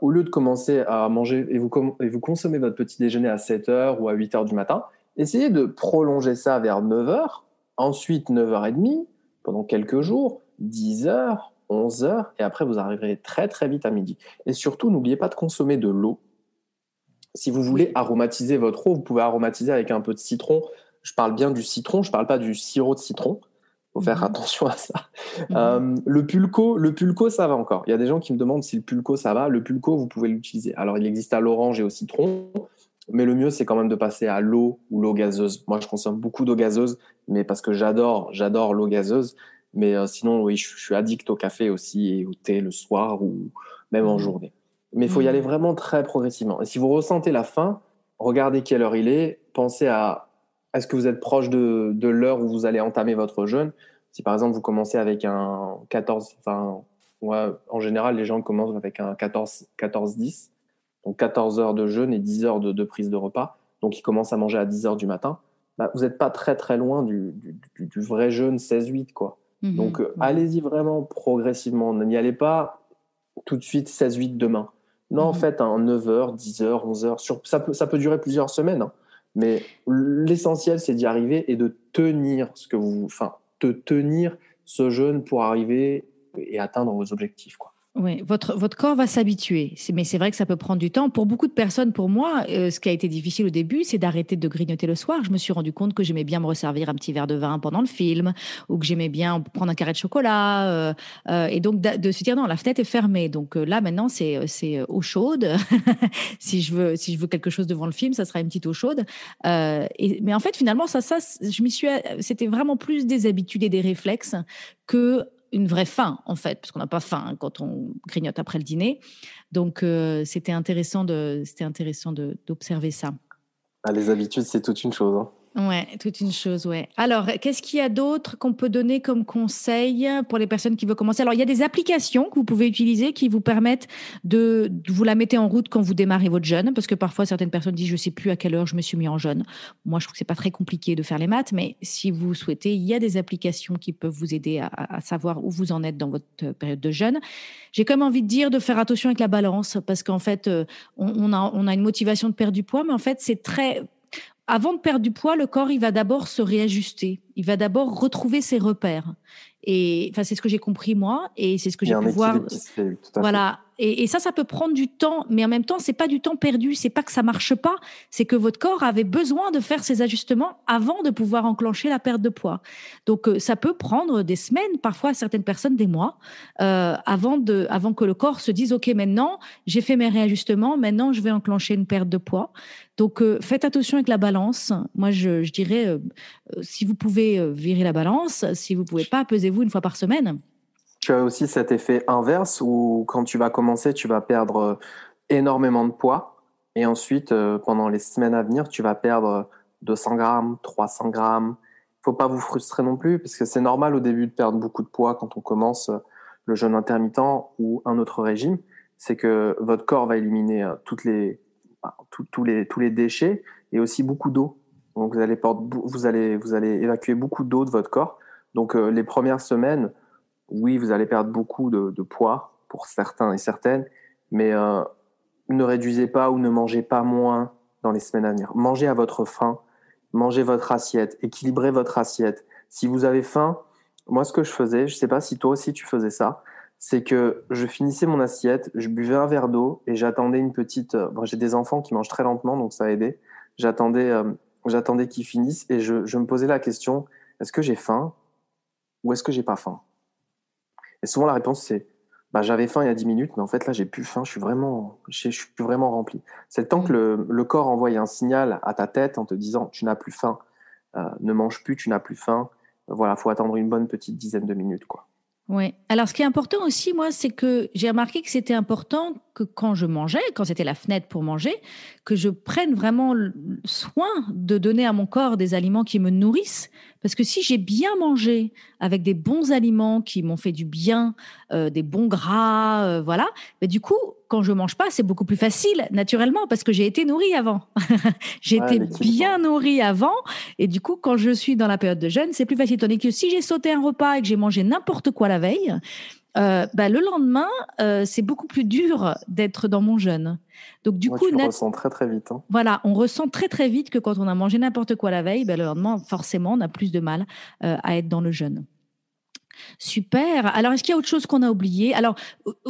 au lieu de commencer à manger et vous consommez votre petit déjeuner à 7h ou à 8h du matin, essayez de prolonger ça vers 9h, ensuite 9h30, pendant quelques jours, 10h, 11h, et après vous arriverez très très vite à midi. Et surtout, n'oubliez pas de consommer de l'eau. Si vous voulez aromatiser votre eau, vous pouvez aromatiser avec un peu de citron. Je parle bien du citron, je ne parle pas du sirop de citron. Il faut faire attention à ça. Le pulco, ça va encore. Il y a des gens qui me demandent si le pulco, ça va. Le pulco, vous pouvez l'utiliser. Alors, il existe à l'orange et au citron, mais le mieux, c'est quand même de passer à l'eau ou l'eau gazeuse. Moi, je consomme beaucoup d'eau gazeuse, mais parce que j'adore l'eau gazeuse. Mais sinon, oui, je suis addict au café aussi et au thé le soir ou même en journée. Mais il faut y aller vraiment très progressivement. Et si vous ressentez la faim, regardez quelle heure il est. Pensez à est-ce que vous êtes proche de l'heure où vous allez entamer votre jeûne. Si par exemple vous commencez avec un 14, en général les gens commencent avec un 14-10, donc 14 heures de jeûne et 10 heures de prise de repas. Donc ils commencent à manger à 10 heures du matin. Vous n'êtes pas très très loin du vrai jeûne 16-8, quoi. Donc allez-y vraiment progressivement. N'y allez pas tout de suite 16-8 demain. Non, faites un 9h, 10h, 11h. Ça peut durer plusieurs semaines, hein. Mais l'essentiel, c'est d'y arriver et de tenir de tenir ce jeûne pour arriver et atteindre vos objectifs, quoi. Oui, votre corps va s'habituer. Mais c'est vrai que ça peut prendre du temps. Pour beaucoup de personnes, pour moi, ce qui a été difficile au début, c'est d'arrêter de grignoter le soir. Je me suis rendu compte que j'aimais bien me resservir un petit verre de vin pendant le film ou que j'aimais bien prendre un carré de chocolat. Et donc, de se dire, non, la fenêtre est fermée. Donc là, maintenant, c'est eau chaude. Si je veux quelque chose devant le film, ça sera une petite eau chaude. Mais en fait, finalement, c'était vraiment plus des habitudes et des réflexes que une vraie faim, en fait, parce qu'on n'a pas faim quand on grignote après le dîner. Donc, c'était intéressant d'observer ça. Les habitudes, c'est toute une chose, hein. Ouais, toute une chose, ouais. Alors, qu'est-ce qu'il y a d'autre qu'on peut donner comme conseil pour les personnes qui veulent commencer? Alors, il y a des applications que vous pouvez utiliser qui vous permettent vous la mettez en route quand vous démarrez votre jeûne, parce que parfois certaines personnes disent je sais plus à quelle heure je me suis mis en jeûne. Moi, je trouve que c'est pas très compliqué de faire les maths, mais si vous souhaitez, il y a des applications qui peuvent vous aider à savoir où vous en êtes dans votre période de jeûne. J'ai quand même envie de dire de faire attention avec la balance, parce qu'en fait, on a une motivation de perdre du poids, mais en fait, c'est très avant de perdre du poids, le corps, il va d'abord se réajuster. Il va d'abord retrouver ses repères. Et enfin, c'est ce que j'ai compris moi, et c'est ce que j'ai pu voir. Qui se fait, tout à Voilà. Et ça peut prendre du temps, mais en même temps, c'est pas du temps perdu. C'est pas que ça marche pas, c'est que votre corps avait besoin de faire ces ajustements avant de pouvoir enclencher la perte de poids. Donc, ça peut prendre des semaines, parfois certaines personnes des mois, avant que le corps se dise, ok, maintenant j'ai fait mes réajustements, maintenant je vais enclencher une perte de poids. Donc, faites attention avec la balance. Moi, je dirais, si vous pouvez virer la balance, si vous pouvez pas, pesez-vous une fois par semaine. Tu as aussi cet effet inverse où quand tu vas commencer, tu vas perdre énormément de poids et ensuite, pendant les semaines à venir, tu vas perdre 200 grammes, 300 grammes. Il faut pas vous frustrer non plus parce que c'est normal au début de perdre beaucoup de poids quand on commence le jeûne intermittent ou un autre régime. C'est que votre corps va éliminer tous les déchets et aussi beaucoup d'eau. Donc vous allez évacuer beaucoup d'eau de votre corps. Donc les premières semaines, oui, vous allez perdre beaucoup de poids pour certains et certaines, mais ne réduisez pas ou ne mangez pas moins dans les semaines à venir. Mangez à votre faim, mangez votre assiette, équilibrez votre assiette. Si vous avez faim, moi ce que je faisais, je ne sais pas si toi aussi tu faisais ça, c'est que je finissais mon assiette, je buvais un verre d'eau et j'attendais une petite... j'ai des enfants qui mangent très lentement, donc ça a aidé. J'attendais qu'ils finissent et je me posais la question, est-ce que j'ai faim ou est-ce que j'ai pas faim? Et souvent, la réponse, c'est j'avais faim il y a 10 minutes, mais en fait, là, j'ai plus faim. Je suis vraiment rempli. C'est le temps que le corps envoie un signal à ta tête en te disant, tu n'as plus faim, ne mange plus, tu n'as plus faim. Voilà, faut attendre une bonne petite dizaine de minutes, quoi. Oui. Alors, ce qui est important aussi, moi, c'est que j'ai remarqué que c'était important que quand je mangeais, quand c'était la fenêtre pour manger, que je prenne vraiment soin de donner à mon corps des aliments qui me nourrissent. Parce que si j'ai bien mangé avec des bons aliments qui m'ont fait du bien, des bons gras, voilà, mais du coup, quand je mange pas, c'est beaucoup plus facile, naturellement, parce que j'ai été nourrie avant. J'ai Ouais, été l'équilibre. bien nourrie avant. Et du coup, quand je suis dans la période de jeûne, c'est plus facile. Tandis que si j'ai sauté un repas et que j'ai mangé n'importe quoi la veille, le lendemain, c'est beaucoup plus dur d'être dans mon jeûne. Donc, du Ouais, coup, tu le ressens très, très vite, hein. voilà, on ressent très, très vite que quand on a mangé n'importe quoi la veille, le lendemain, forcément, on a plus de mal à être dans le jeûne. Super. Alors, est-ce qu'il y a autre chose qu'on a oublié? Alors,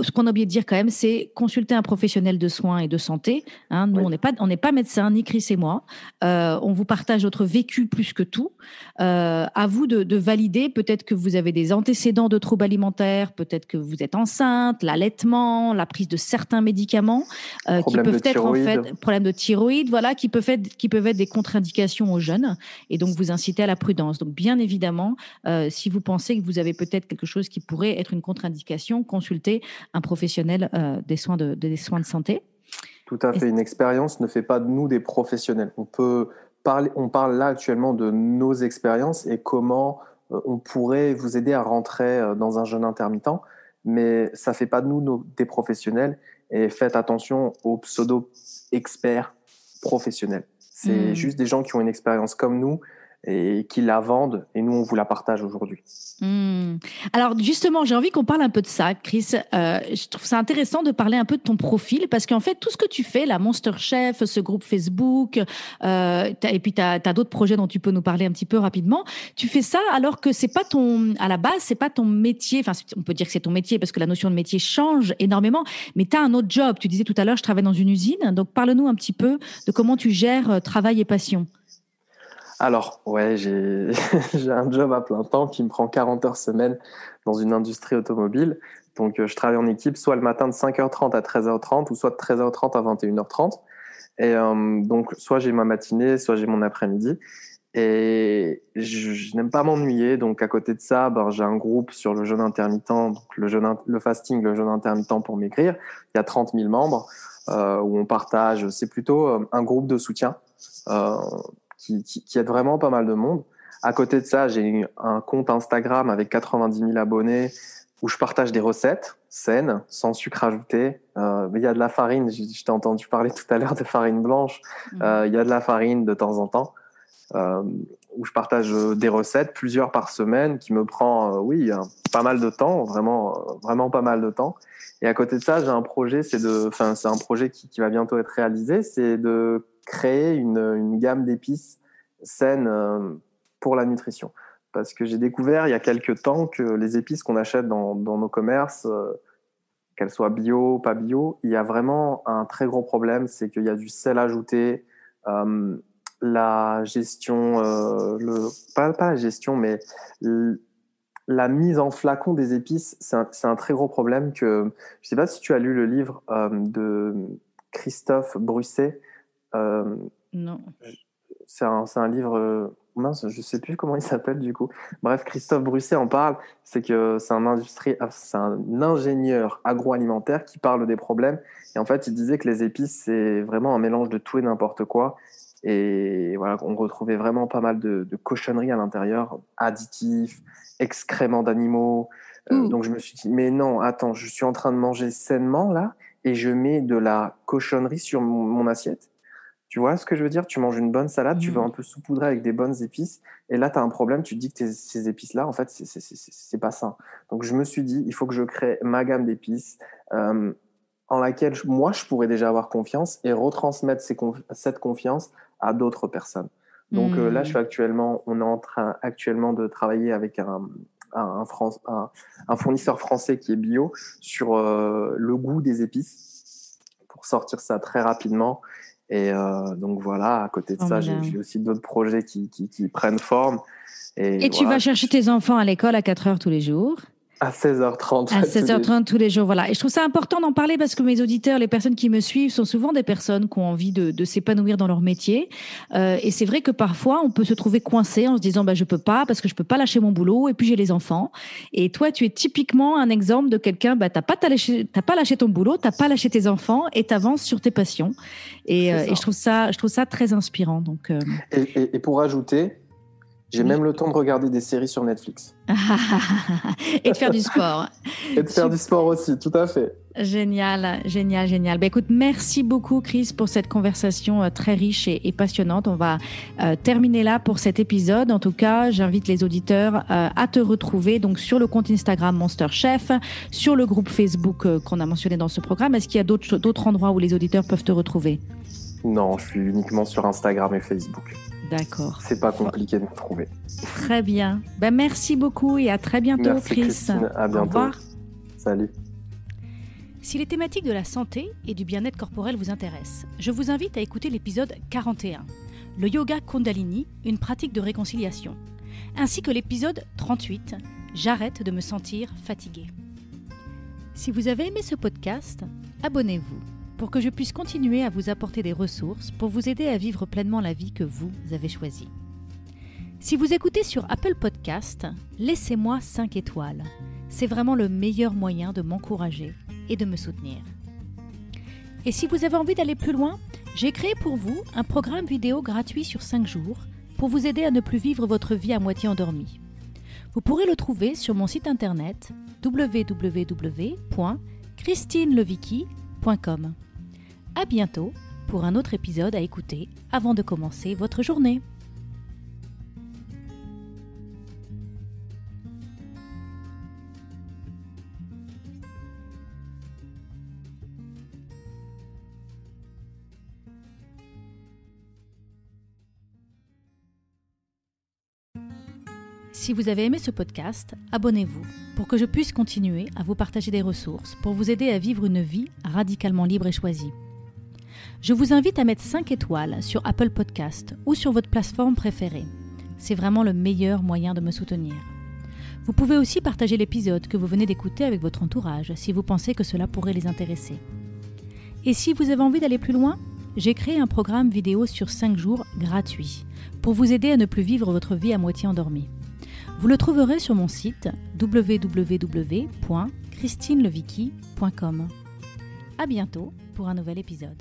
ce qu'on a oublié de dire quand même, c'est consulter un professionnel de soins et de santé. Hein. Nous, Oui. on n'est pas médecin, ni Chris et moi. On vous partage notre vécu plus que tout. À vous de valider. Peut-être que vous avez des antécédents de troubles alimentaires, peut-être que vous êtes enceinte, l'allaitement, la prise de certains médicaments qui Problème de peuvent être en thyroïde. fait problèmes de thyroïde, voilà, qui peuvent être des contre-indications aux jeunes et donc vous inciter à la prudence. Donc, bien évidemment, si vous pensez que vous avez peut-être quelque chose qui pourrait être une contre-indication, consultez un professionnel des soins de santé. Tout à fait. Une expérience ne fait pas de nous des professionnels. On parle là actuellement de nos expériences et comment on pourrait vous aider à rentrer dans un jeûne intermittent, mais ça fait pas de nous des professionnels. Et faites attention aux pseudo-experts professionnels. C'est juste des gens qui ont une expérience comme nous et qui la vendent, et nous, on vous la partage aujourd'hui. Alors justement, j'ai envie qu'on parle un peu de ça, Chris. Je trouve ça intéressant de parler un peu de ton profil parce qu'en fait, tout ce que tu fais, la Monster Chef, ce groupe Facebook, et puis tu as d'autres projets dont tu peux nous parler un petit peu rapidement. Tu fais ça alors que c'est pas à la base, c'est pas ton métier. Enfin, on peut dire que c'est ton métier parce que la notion de métier change énormément, mais tu as un autre job. Tu disais tout à l'heure, je travaille dans une usine. Donc parle-nous un petit peu de comment tu gères travail et passion. Alors, ouais, j'ai un job à plein temps qui me prend 40 heures semaine dans une industrie automobile. Donc, je travaille en équipe soit le matin de 5h30 à 13h30 ou soit de 13h30 à 21h30. Et donc, soit j'ai ma matinée, soit j'ai mon après-midi. Et je n'aime pas m'ennuyer. Donc, à côté de ça, j'ai un groupe sur le jeûne intermittent, donc le fasting, le jeûne intermittent pour maigrir. Il y a 30 000 membres où on partage. C'est plutôt un groupe de soutien. Qui aide vraiment pas mal de monde. À côté de ça, j'ai un compte Instagram avec 90 000 abonnés où je partage des recettes saines, sans sucre ajouté. Il y a de la farine, je t'ai entendu parler tout à l'heure de farine blanche. Il y a de la farine de temps en temps, où je partage des recettes, plusieurs par semaine, qui me prend, pas mal de temps, vraiment pas mal de temps. Et à côté de ça, j'ai un projet, c'est un projet qui va bientôt être réalisé, c'est de créer une gamme d'épices saines pour la nutrition. Parce que j'ai découvert il y a quelques temps que les épices qu'on achète dans nos commerces, qu'elles soient bio, pas bio, il y a vraiment un très gros problème, c'est qu'il y a du sel ajouté, la gestion, pas la gestion, mais la mise en flacon des épices, c'est un très gros problème que, je sais pas si tu as lu le livre de Christophe Brusset. Non. C'est un livre, mince, je sais plus comment il s'appelle du coup. Bref, Christophe Brusset en parle, c'est que c'est un ingénieur agroalimentaire qui parle des problèmes. Et en fait, il disait que les épices, c'est vraiment un mélange de tout et n'importe quoi. Et voilà, on retrouvait vraiment pas mal de cochonneries à l'intérieur, additifs, excréments d'animaux. Donc je me suis dit, mais non, attends, je suis en train de manger sainement là, et je mets de la cochonnerie sur mon assiette. Tu vois ce que je veux dire? Tu manges une bonne salade, tu veux un peu saupoudrer avec des bonnes épices, et là, tu as un problème, tu te dis que ces épices-là, en fait, c'est pas sain. Donc, je me suis dit, il faut que je crée ma gamme d'épices en laquelle moi, je pourrais déjà avoir confiance et retransmettre cette confiance à d'autres personnes. Donc là, on est en train actuellement de travailler avec un fournisseur français qui est bio sur le goût des épices pour sortir ça très rapidement. Et donc voilà, à côté de ça, j'ai aussi d'autres projets qui prennent forme. Et tu voilà, vas chercher tes enfants à l'école à 4 heures tous les jours. À 16h30. À 16h30 tous les jours, voilà. Et je trouve ça important d'en parler parce que mes auditeurs, les personnes qui me suivent, sont souvent des personnes qui ont envie de s'épanouir dans leur métier. Et c'est vrai que parfois, on peut se trouver coincé en se disant, je peux pas parce que je peux pas lâcher mon boulot et puis j'ai les enfants. Et toi, tu es typiquement un exemple de quelqu'un, t'as pas lâché ton boulot, t'as pas lâché tes enfants et t'avances sur tes passions. Et je trouve ça très inspirant. Donc, et pour ajouter, j'ai même le temps de regarder des séries sur Netflix. Et de faire du sport. Et de faire du sport aussi, tout à fait. Génial. Écoute, merci beaucoup Chris pour cette conversation très riche et passionnante. On va terminer là pour cet épisode. En tout cas, j'invite les auditeurs à te retrouver donc sur le compte Instagram Monster Chef, sur le groupe Facebook qu'on a mentionné dans ce programme. Est-ce qu'il y a d'autres endroits où les auditeurs peuvent te retrouver ? Non, je suis uniquement sur Instagram et Facebook. D'accord. C'est pas compliqué de me trouver. Très bien. Merci beaucoup et à très bientôt, merci, Chris. Christine. À bientôt. Au revoir. Salut. Si les thématiques de la santé et du bien-être corporel vous intéressent, je vous invite à écouter l'épisode 41, le yoga Kundalini, une pratique de réconciliation, ainsi que l'épisode 38, j'arrête de me sentir fatigué. Si vous avez aimé ce podcast, abonnez-vous pour que je puisse continuer à vous apporter des ressources pour vous aider à vivre pleinement la vie que vous avez choisie. Si vous écoutez sur Apple Podcast, laissez-moi 5 étoiles. C'est vraiment le meilleur moyen de m'encourager et de me soutenir. Et si vous avez envie d'aller plus loin, j'ai créé pour vous un programme vidéo gratuit sur 5 jours pour vous aider à ne plus vivre votre vie à moitié endormie. Vous pourrez le trouver sur mon site internet www.christinelevicky.com. À bientôt pour un autre épisode à écouter avant de commencer votre journée. Si vous avez aimé ce podcast, abonnez-vous pour que je puisse continuer à vous partager des ressources pour vous aider à vivre une vie radicalement libre et choisie. Je vous invite à mettre 5 étoiles sur Apple Podcast ou sur votre plateforme préférée. C'est vraiment le meilleur moyen de me soutenir. Vous pouvez aussi partager l'épisode que vous venez d'écouter avec votre entourage si vous pensez que cela pourrait les intéresser. Et si vous avez envie d'aller plus loin, j'ai créé un programme vidéo sur 5 jours gratuit pour vous aider à ne plus vivre votre vie à moitié endormie. Vous le trouverez sur mon site www.christinelevicky.com. À bientôt pour un nouvel épisode.